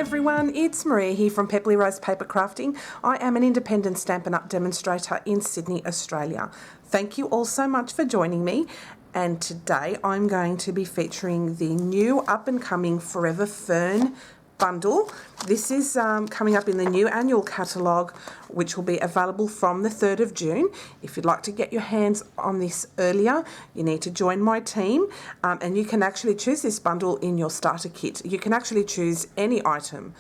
everyone, it's Maria here from Pepperly Rose Paper Crafting. I am an independent Stampin' Up demonstrator in Sydney, Australia. Thank you all so much for joining me, and today I'm going to be featuring the new up and coming Forever Fern Bundle. This is coming up in the new annual catalogue, which will be available from the 3rd of June. If you'd like to get your hands on this earlier, you need to join my team, and you can actually choose this bundle in your starter kit. You can actually choose any item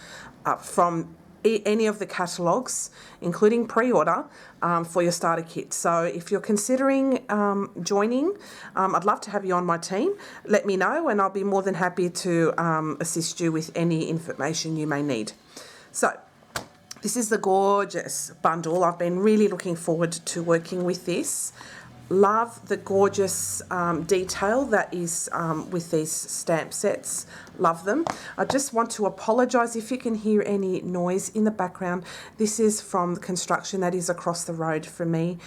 from any of the catalogues, including pre-order, for your starter kit. So if you're considering joining, I'd love to have you on my team. Let me know and I'll be more than happy to assist you with any information you may need. So this is the gorgeous bundle. I've been really looking forward to working with this. Love the gorgeous detail that is with these stamp sets. Love them. I just want to apologise if you can hear any noise in the background. This is from the construction that is across the road from me.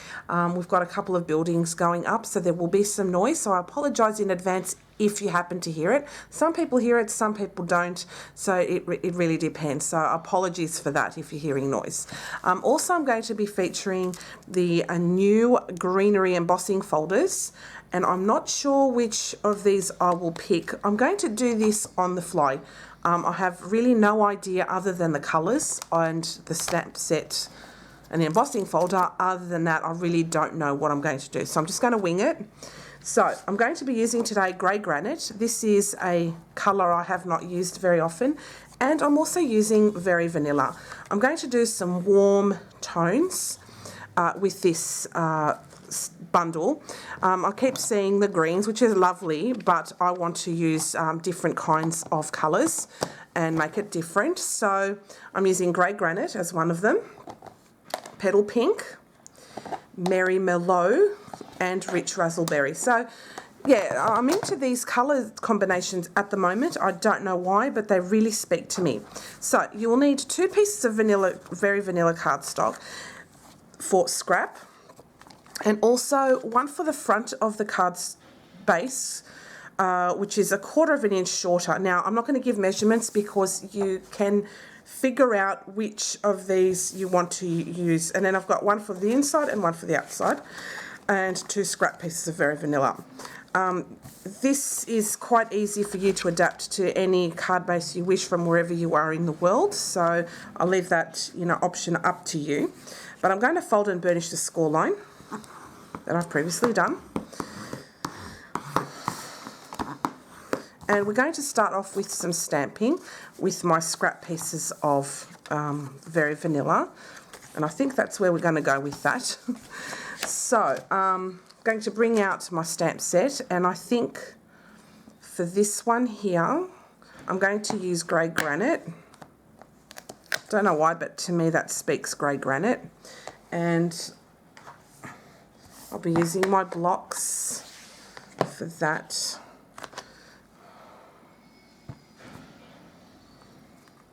We've got a couple of buildings going up, so there will be some noise. So I apologise in advance if you happen to hear it. Some people hear it, some people don't, so it really depends. So apologies for that if you're hearing noise. Also, I'm going to be featuring the new Greenery Embossing Folders, and I'm not sure which of these I will pick. I'm going to do this on the fly. I have really no idea other than the colours and the stamp set and the embossing folder. Other than that, I really don't know what I'm going to do, so I'm just going to wing it. So I'm going to be using today Grey Granite. This is a colour I have not used very often, and I'm also using Very Vanilla. I'm going to do some warm tones with this bundle. I keep seeing the greens, which is lovely, but I want to use different kinds of colours and make it different. So I'm using Grey Granite as one of them, Petal Pink, Merry Merlot, and Rich Raspberry. So yeah, I'm into these colour combinations at the moment. I don't know why, but they really speak to me. So you will need 2 pieces of Very Vanilla cardstock for scrap, and also one for the front of the card base, which is 1/4 inch shorter. Now, I'm not going to give measurements because you can figure out which of these you want to use. And then I've got one for the inside and one for the outside, and 2 scrap pieces of Very Vanilla. This is quite easy for you to adapt to any card base you wish from wherever you are in the world, so I'll leave that option up to you. But I'm going to fold and burnish the score line that I've previously done. And we're going to start off with some stamping with my scrap pieces of Very Vanilla, and I think that's where we're going to go with that. So I'm going to bring out my stamp set, and I think for this one here I'm going to use Grey Granite. Don't know why, but to me that speaks Grey Granite. And I'll be using my blocks for that.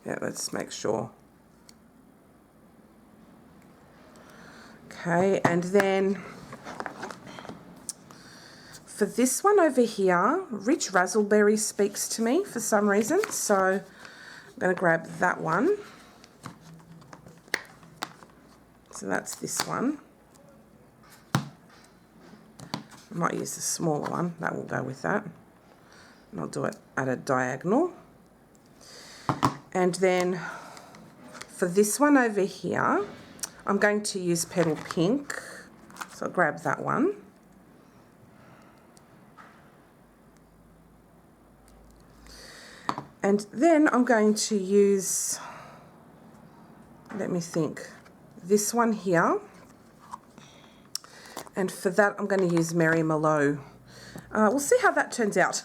Yeah, let's make sure. Okay, and then for this one over here, Rich Raspberry speaks to me for some reason, so I'm going to grab that one. So that's this one. I might use the smaller one, that will go with that. And I'll do it at a diagonal. And then for this one over here, I'm going to use Petal Pink, so I'll grab that one. And then I'm going to use, let me think, this one here. And for that, I'm going to use Merry Merlot. We'll see how that turns out.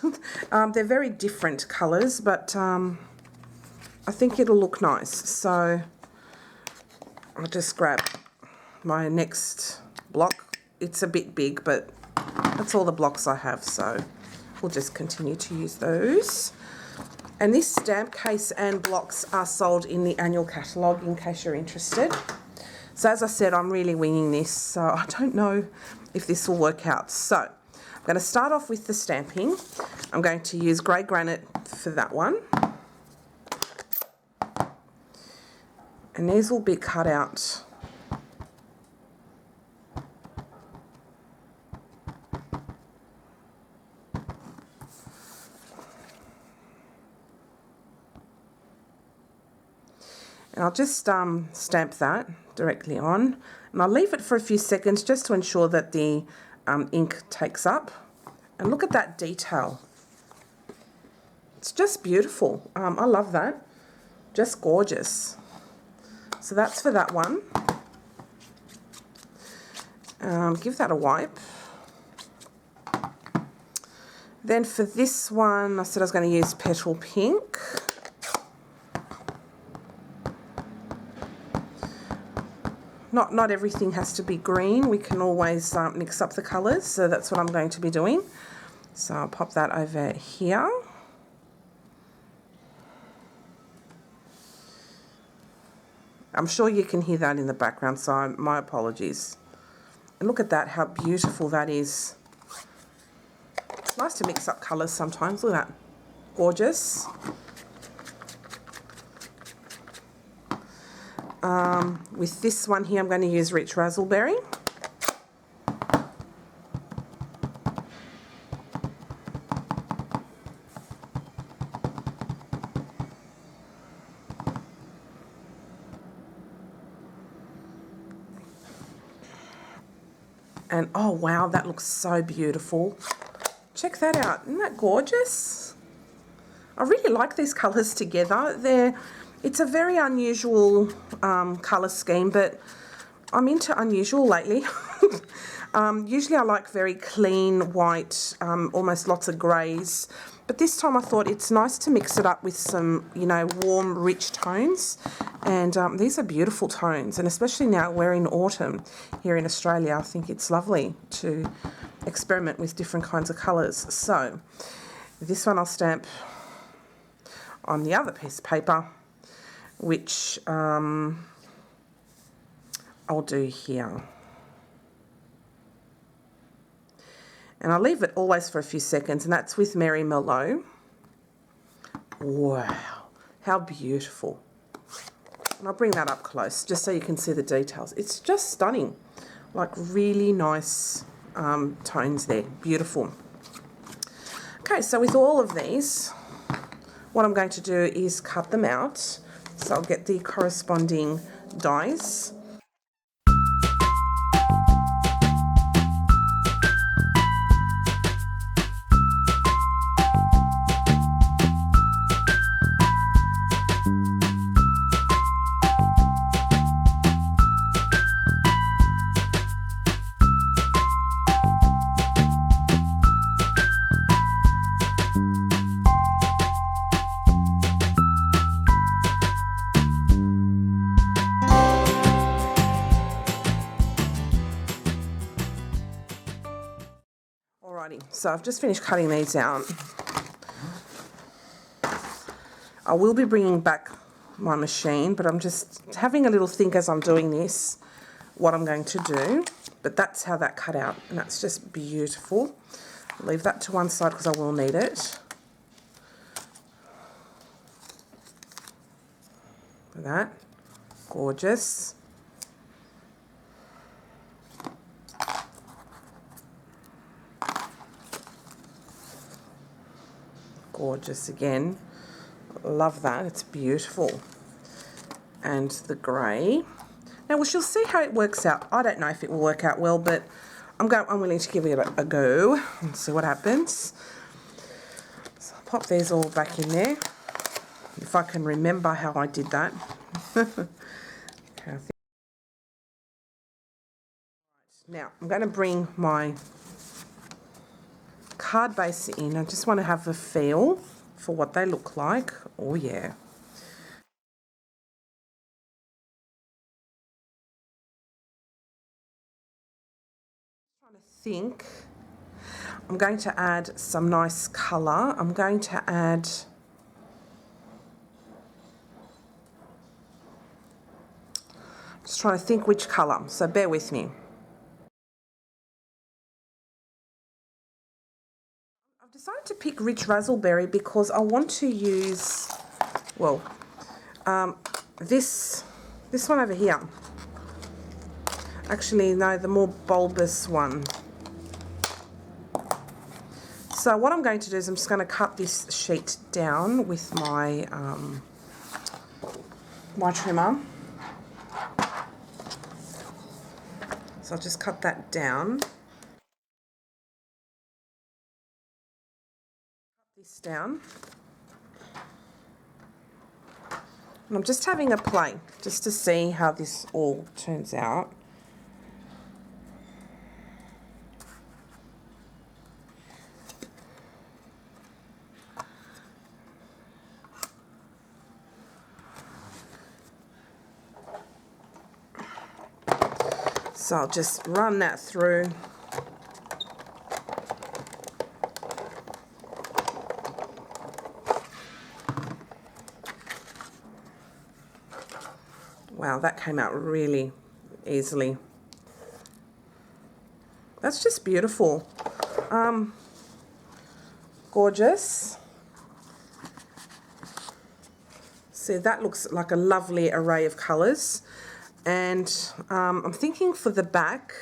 They're very different colours, but I think it'll look nice. So I'll just grab my next block. It's a bit big, but that's all the blocks I have, so we'll just continue to use those. And this stamp case and blocks are sold in the annual catalogue in case you're interested. So as I said, I'm really winging this, so I don't know if this will work out. So I'm going to start off with the stamping. I'm going to use Grey Granite for that one. And these will be cut out and I'll just stamp that directly on, and I'll leave it for a few seconds just to ensure that the ink takes up. And look at that detail. It's just beautiful. I love that. Just gorgeous. So that's for that one. Give that a wipe. Then for this one, I said I was going to use Petal Pink. Not everything has to be green. We can always mix up the colours, so that's what I'm going to be doing. So I'll pop that over here. I'm sure you can hear that in the background, so my apologies. And look at that, how beautiful that is. It's nice to mix up colours sometimes. Look at that. Gorgeous. With this one here, I'm going to use Rich Razzleberry. And oh wow, that looks so beautiful. Check that out. Isn't that gorgeous? I really like these colours together. It's a very unusual colour scheme, but I'm into unusual lately. Usually I like very clean white, almost lots of greys. But this time I thought it's nice to mix it up with some, you know, warm, rich tones. And these are beautiful tones. And especially now we're in autumn here in Australia, I think it's lovely to experiment with different kinds of colours. So this one I'll stamp on the other piece of paper, which I'll do here. And I'll leave it always for a few seconds, and that's with Mary Merlot. Wow, how beautiful. And I'll bring that up close just so you can see the details. It's just stunning, like really nice tones there, beautiful. Okay, so with all of these, what I'm going to do is cut them out. So I'll get the corresponding dies. So I've just finished cutting these out. I will be bringing back my machine, but I'm just having a little think as I'm doing this what I'm going to do. But that's how that cut out, and that's just beautiful. I'll leave that to one side because I will need it. Look at that, gorgeous. Gorgeous again. Love that. It's beautiful. And the grey. Now we shall see how it works out. I don't know if it will work out well, but I'm willing to give it a go and see what happens. So I'll pop these all back in there, if I can remember how I did that. Okay, now I'm going to bring my card base in. I just want to have a feel for what they look like. Oh yeah. I'm trying to think. I'm going to add some nice colour. I'm going to add just trying to think which colour, so bear with me. I've decided to pick Rich Razzleberry because I want to use, well, this This one over here. Actually, no, the more bulbous one. So what I'm going to do is I'm just going to cut this sheet down with my my trimmer. So I'll just cut that down. Cut this down. And I'm just having a play just to see how this all turns out. So I'll just run that through. Wow, that came out really easily. That's just beautiful. Gorgeous. See, that looks like a lovely array of colours. And I'm thinking for the back,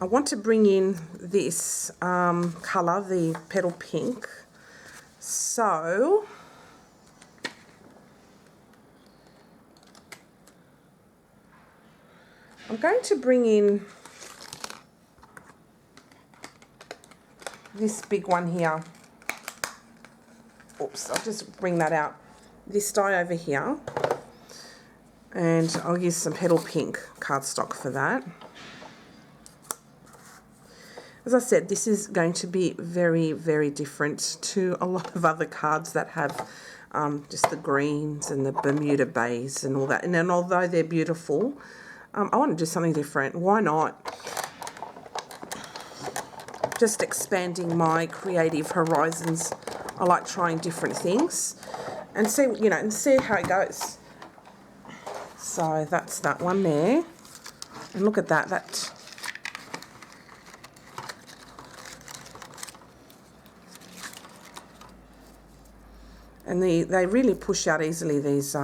I want to bring in this colour, the petal pink. So I'm going to bring in this big one here. Oops, I'll just bring that out. This die over here. And I'll use some petal pink cardstock for that. As I said, this is going to be very, very different to a lot of other cards that have just the greens and the Bermuda bays and all that. And then although they're beautiful, I want to do something different. Why not? Just expanding my creative horizons. I like trying different things and see, and see how it goes. So that's that one there. And look at that. And they really push out easily, these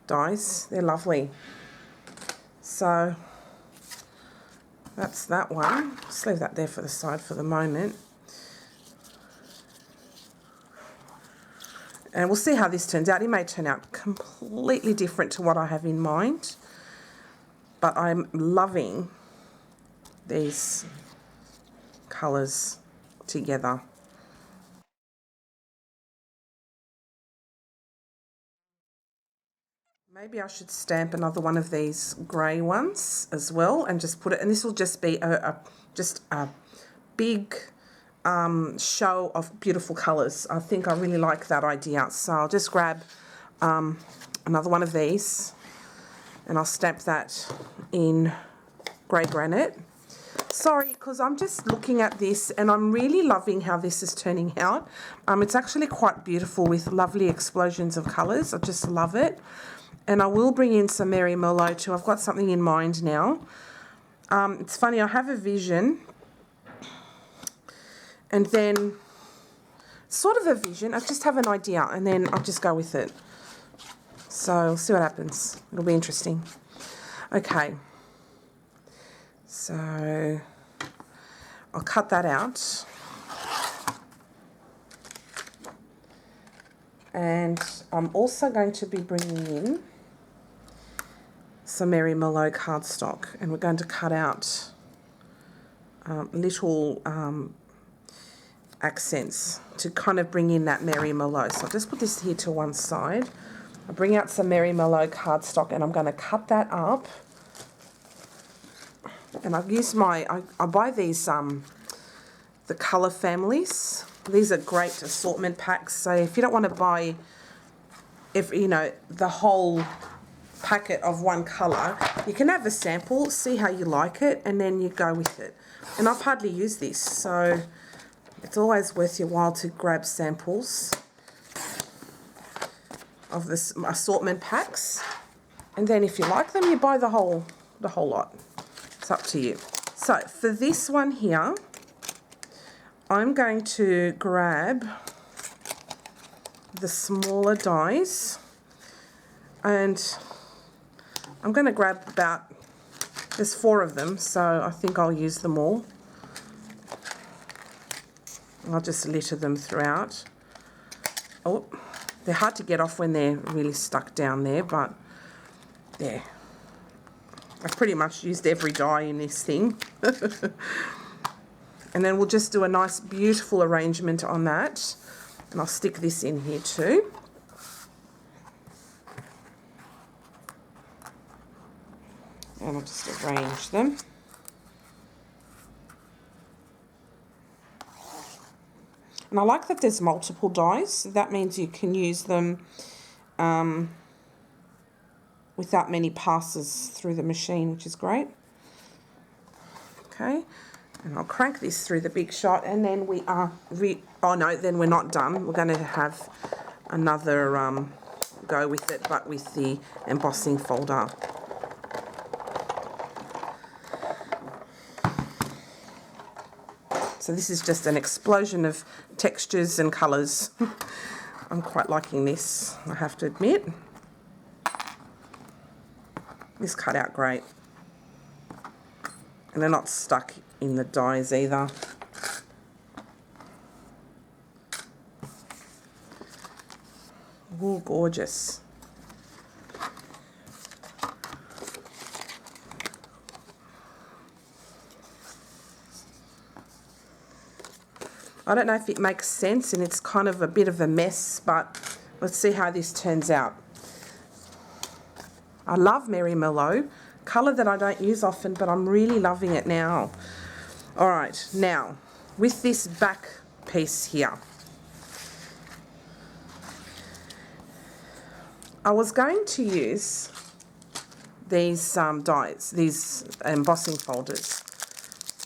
dies. They're lovely. So that's that one. Just leave that there for the side for the moment. And we'll see how this turns out. It may turn out completely different to what I have in mind. But I'm loving these colours together. Maybe I should stamp another one of these grey ones as well and just put it, and this will just be just a big show of beautiful colours. I think I really like that idea. So I'll just grab another one of these and I'll stamp that in grey granite. Sorry, because I'm just looking at this and I'm really loving how this is turning out. It's actually quite beautiful with lovely explosions of colours. I just love it. And I will bring in some Mary Merlot too. I've got something in mind now. It's funny, I have a vision. And then, sort of a vision, I just have an idea and then I'll just go with it. So, we'll see what happens. It'll be interesting. Okay. So, I'll cut that out. And I'm also going to be bringing in some Mary Merlot cardstock, and we're going to cut out little accents to kind of bring in that Mary Merlot. So I'll just put this here to one side. I'll bring out some Mary Merlot cardstock and I'm going to cut that up. And I've used I buy these, the colour families. These are great assortment packs. So if you don't want to buy, the whole packet of one colour, you can have a sample, see how you like it, and then you go with it. And I've hardly used this, so it's always worth your while to grab samples of this assortment packs. And then if you like them, you buy the whole lot. It's up to you. So for this one here, I'm going to grab the smaller dies. And I'm going to grab about, there's 4 of them, so I think I'll use them all. I'll just litter them throughout. Oh, they're hard to get off when they're really stuck down there, but there. I've pretty much used every die in this thing. And then we'll just do a nice beautiful arrangement on that. And I'll stick this in here too. And I'll just arrange them. And I like that there's multiple dies. That means you can use them without many passes through the machine, which is great. Okay, and I'll crank this through the big shot, and then we are, oh no, then we're not done. We're going to have another go with it, but with the embossing folder. So this is just an explosion of textures and colours. I'm quite liking this, I have to admit. This cut out great. And they're not stuck in the dies either. Ooh, gorgeous. I don't know if it makes sense, and it's kind of a bit of a mess, but let's see how this turns out. I love Merry Merlot, colour that I don't use often, but I'm really loving it now. All right, now with this back piece here, I was going to use these dies, these embossing folders,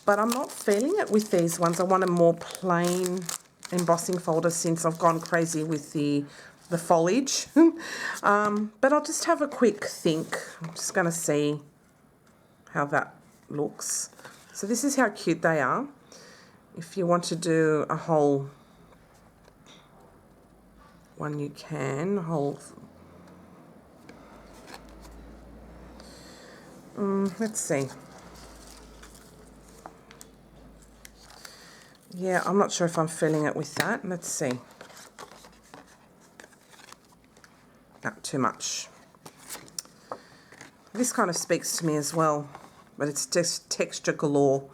but I'm not feeling it with these ones. I want a more plain embossing folder since I've gone crazy with the foliage. But I'll just have a quick think. I'm just going to see how that looks. So this is how cute they are. If you want to do a whole one, you can. Whole. Let's see. Yeah, I'm not sure if I'm feeling it with that. Let's see. Not too much. This kind of speaks to me as well, but it's just texture galore.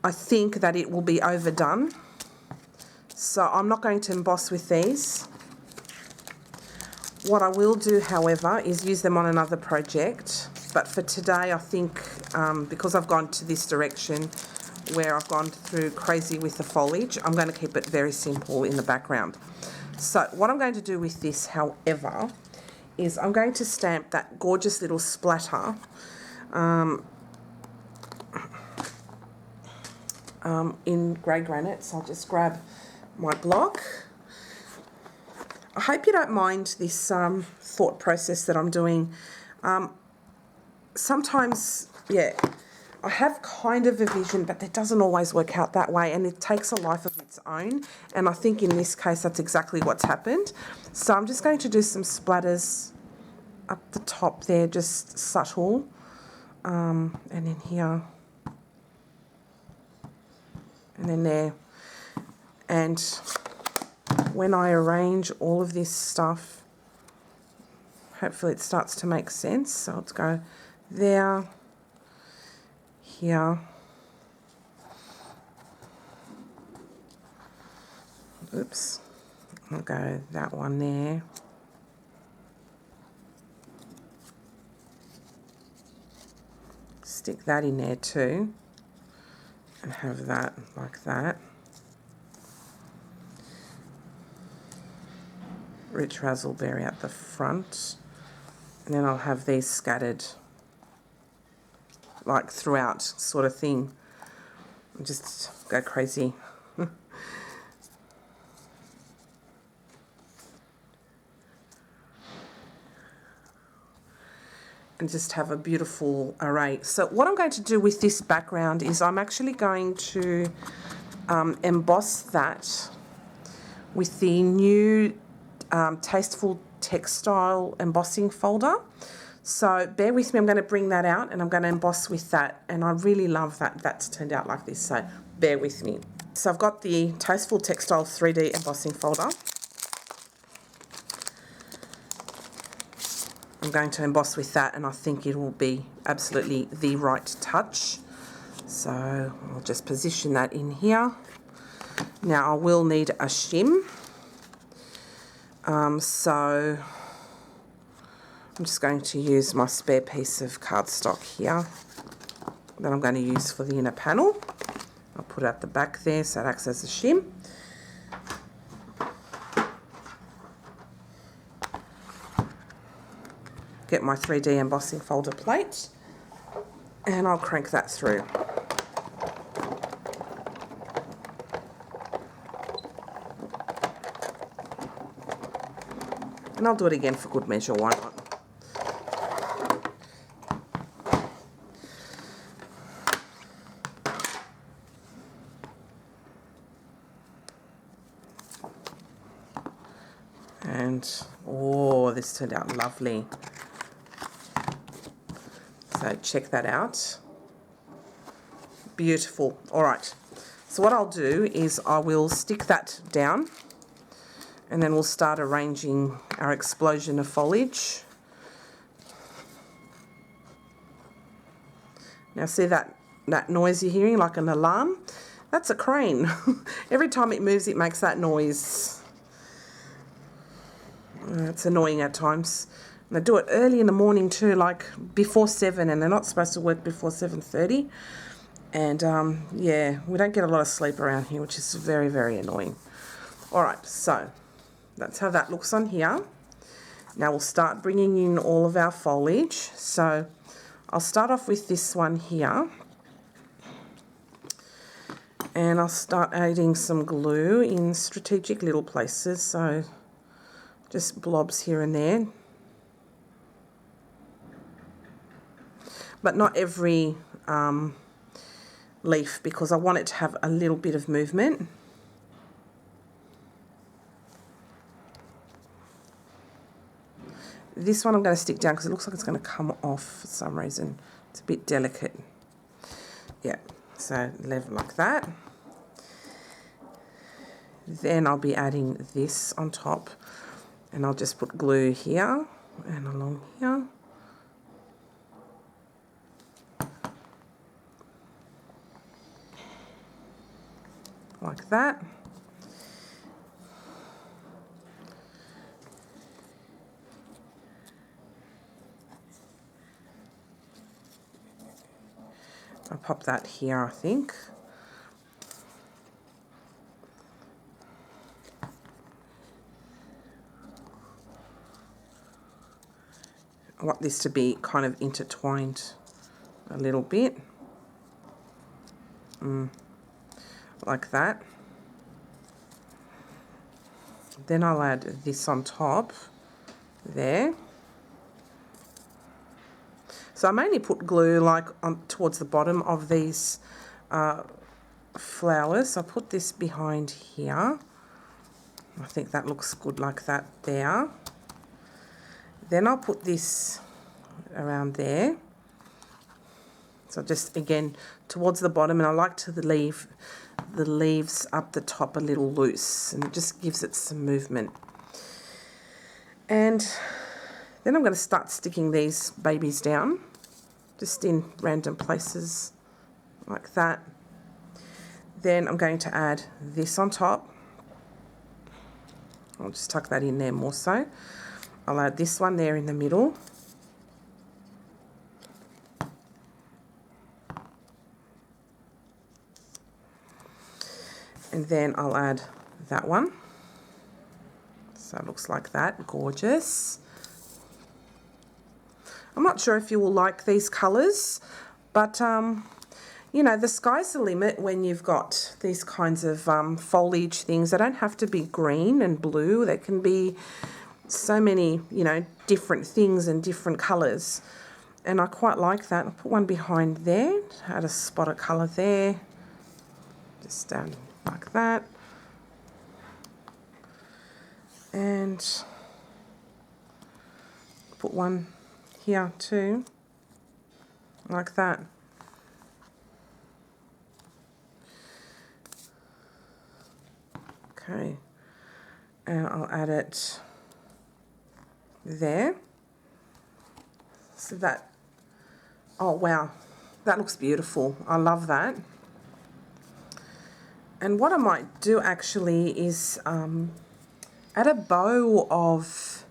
I think that it will be overdone, so I'm not going to emboss with these. What I will do, however, is use them on another project, but for today I think because I've gone to this direction where I've gone through crazy with the foliage, I'm going to keep it very simple in the background. So what I'm going to do with this, however, is I'm going to stamp that gorgeous little splatter in grey granite. So I'll just grab my block. I hope you don't mind this thought process that I'm doing. Sometimes, yeah, I have kind of a vision, but it doesn't always work out that way, and it takes a life of its own, and I think in this case that's exactly what's happened. So I'm just going to do some splatters up the top there, just subtle, and in here, and then there. And when I arrange all of this stuff, hopefully it starts to make sense. So let's go there, here, oops, I'll go that one there, stick that in there too, and have that like that. Rich razzleberry at the front, and then I'll have these scattered like throughout, sort of thing, and just go crazy. And just have a beautiful array. So what I'm going to do with this background is I'm actually going to emboss that with the new Tasteful Textile embossing folder. So bear with me, I'm going to bring that out and I'm going to emboss with that, and I really love that that's turned out like this, so bear with me. So I've got the Tasteful Textile 3D embossing folder. I'm going to emboss with that, and I think it will be absolutely the right touch. So I'll just position that in here. Now I will need a shim. So I'm just going to use my spare piece of cardstock here that I'm going to use for the inner panel. I'll put it at the back there so it acts as a shim. Get my 3D embossing folder plate and I'll crank that through. And I'll do it again for good measure, why not? And, oh, this turned out lovely. So check that out. Beautiful. All right. So what I'll do is I will stick that down, and then we'll start arranging our explosion of foliage. Now see that noise you're hearing, like an alarm? That's a crane. Every time it moves, it makes that noise. It's annoying at times. And they do it early in the morning too, like before 7, and they're not supposed to work before 7:30. And yeah, we don't get a lot of sleep around here, which is very, very annoying. All right, so that's how that looks on here. Now we'll start bringing in all of our foliage. So I'll start off with this one here. And I'll start adding some glue in strategic little places. So just blobs here and there. But not every leaf, because I want it to have a little bit of movement. This one I'm going to stick down because it looks like it's going to come off for some reason. It's a bit delicate. Yeah, so level like that. Then I'll be adding this on top, and I'll just put glue here and along here. Like that. I'll pop that here, I think. I want this to be kind of intertwined a little bit. Like that. Then I'll add this on top there. So I mainly put glue like on towards the bottom of these flowers. So I'll put this behind here. I think that looks good like that there. Then I'll put this around there. So just again towards the bottom, and I like to leave the leaves up the top a little loose, and it just gives it some movement. And then I'm going to start sticking these babies down, just in random places like that. Then I'm going to add this on top. I'll just tuck that in there more so. I'll add this one there in the middle. And then I'll add that one. So it looks like that, gorgeous. I'm not sure if you will like these colours, but you know, the sky's the limit when you've got these kinds of foliage things. They don't have to be green and blue. They can be so many, you know, different things and different colours. And I quite like that. I'll put one behind there, add a spot of colour there, just down like that. And put one here too, like that. Okay, and I'll add it there. So that, oh wow, that looks beautiful. I love that. And what I might do actually is add a bow of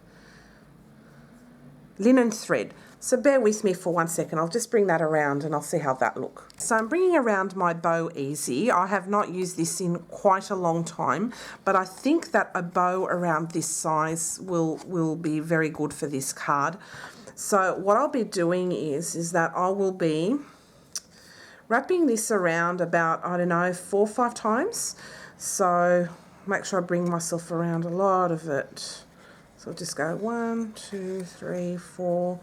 linen thread. So bear with me for 1 second. I'll just bring that around and I'll see how that looks. So I'm bringing around my Bow Easy. I have not used this in quite a long time, but I think that a bow around this size will be very good for this card. So what I'll be doing is that I will be wrapping this around about, I don't know, 4 or 5 times. So make sure I bring myself around a lot of it. So I'll just go 1, 2, 3, 4.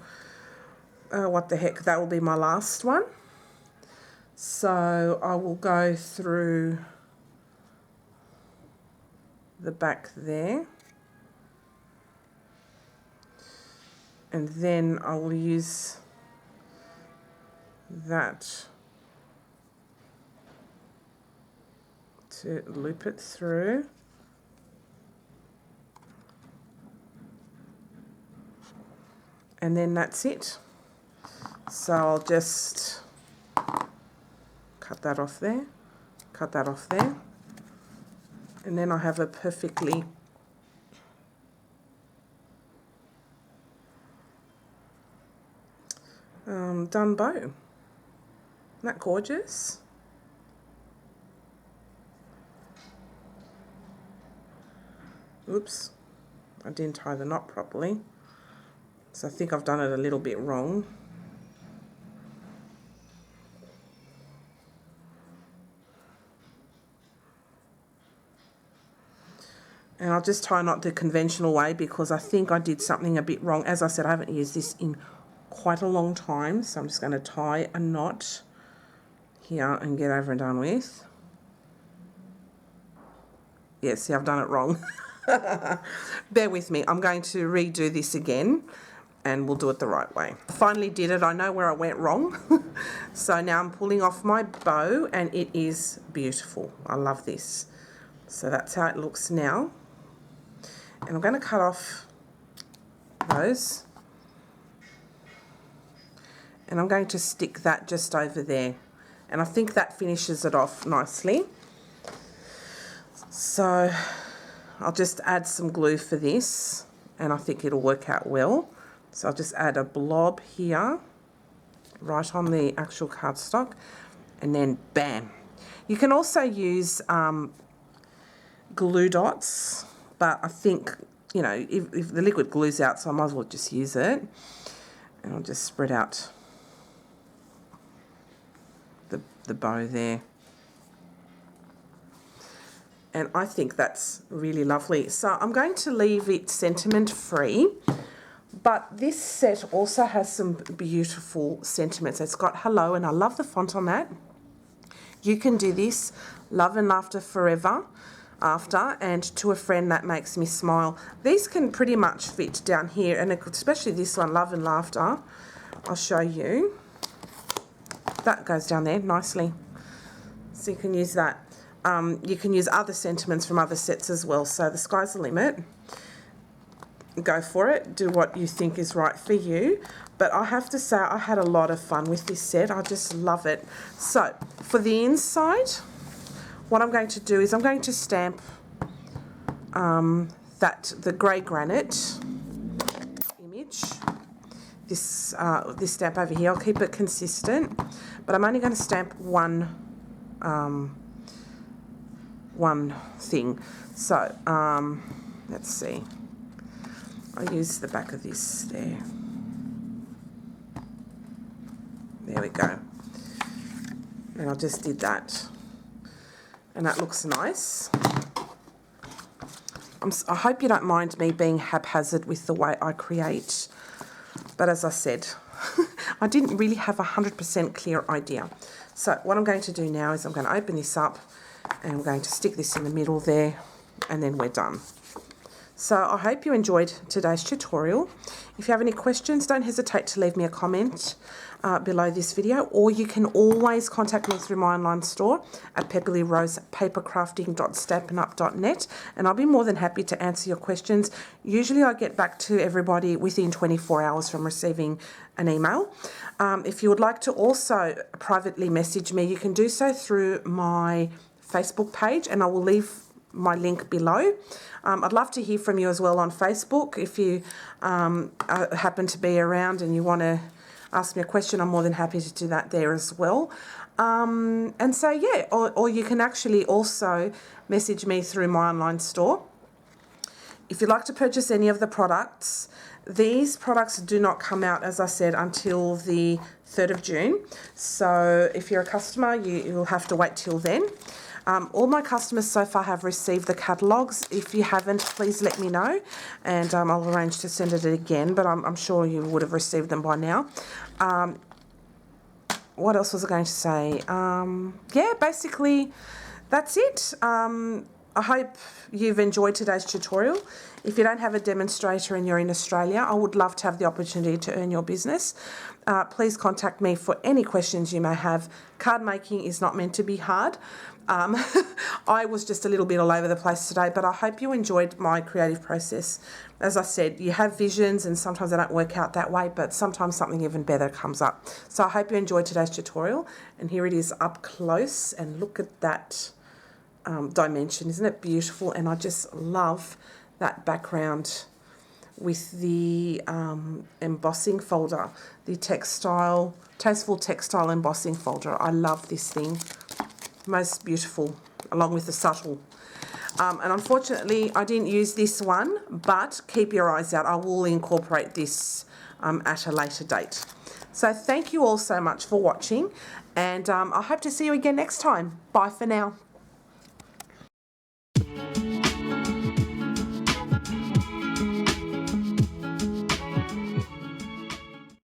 What the heck, that will be my last one. So I will go through the back there. And then I will use that to loop it through. And then that's it. So I'll just cut that off there, cut that off there, and then I have a perfectly done bow. Isn't that gorgeous? Oops, I didn't tie the knot properly, so I think I've done it a little bit wrong. And I'll just tie a knot the conventional way because I think I did something a bit wrong. As I said, I haven't used this in quite a long time, so I'm just going to tie a knot here and get over and done with. Yeah, see, I've done it wrong. Bear with me. I'm going to redo this again and we'll do it the right way. I finally did it. I know where I went wrong. So now I'm pulling off my bow and it is beautiful. I love this. So that's how it looks now. And I'm going to cut off those. And I'm going to stick that just over there. And I think that finishes it off nicely. So I'll just add some glue for this and I think it'll work out well. So I'll just add a blob here, right on the actual cardstock, and then bam. You can also use glue dots, but I think, you know, if the liquid glue's out, so I might as well just use it. And I'll just spread out the bow there. And I think that's really lovely. So I'm going to leave it sentiment free, but this set also has some beautiful sentiments. It's got hello, and I love the font on that. You can do this, love and laughter forever after, and to a friend that makes me smile. These can pretty much fit down here, and especially this one, love and laughter. I'll show you. That goes down there nicely. So you can use that. You can use other sentiments from other sets as well. So the sky's the limit. Go for it. Do what you think is right for you. But I have to say, I had a lot of fun with this set. I just love it. So for the inside, what I'm going to do is I'm going to stamp the grey granite image. This stamp over here. I'll keep it consistent, but I'm only going to stamp one thing. So let's see. I'll use the back of this there. There we go. And I just did that. And that looks nice. I hope you don't mind me being haphazard with the way I create. But as I said, I didn't really have a 100% clear idea. So what I'm going to do now is I'm going to open this up and I'm going to stick this in the middle there, and then we're done. So I hope you enjoyed today's tutorial. If you have any questions, don't hesitate to leave me a comment below this video, or you can always contact me through my online store at peppelyrosepapercrafting.stampinup.net, and I'll be more than happy to answer your questions. Usually I get back to everybody within 24 hours from receiving an email. If you would like to also privately message me, you can do so through my Facebook page, and I will leave my link below. I'd love to hear from you as well on Facebook. If you happen to be around and you want to ask me a question, I'm more than happy to do that there as well. And so, yeah, or you can actually also message me through my online store. If you'd like to purchase any of the products, these products do not come out, as I said, until the 3rd of June. So if you're a customer, you'll have to wait till then. All my customers so far have received the catalogues. If you haven't, please let me know, and I'll arrange to send it again, but I'm sure you would have received them by now. What else was I going to say? Yeah, basically, that's it. I hope you've enjoyed today's tutorial. If you don't have a demonstrator and you're in Australia, I would love to have the opportunity to earn your business. Please contact me for any questions you may have. Card making is not meant to be hard. I was just a little bit all over the place today, but I hope you enjoyed my creative process. As I said, you have visions and sometimes they don't work out that way, but sometimes something even better comes up. So I hope you enjoyed today's tutorial, and here it is up close, and look at that dimension. Isn't it beautiful? And I just love that background with the embossing folder, the Tasteful Textile embossing folder. I love this thing. Most beautiful, along with the subtle. And unfortunately, I didn't use this one, but keep your eyes out. I will incorporate this at a later date. So thank you all so much for watching, and I hope to see you again next time. Bye for now.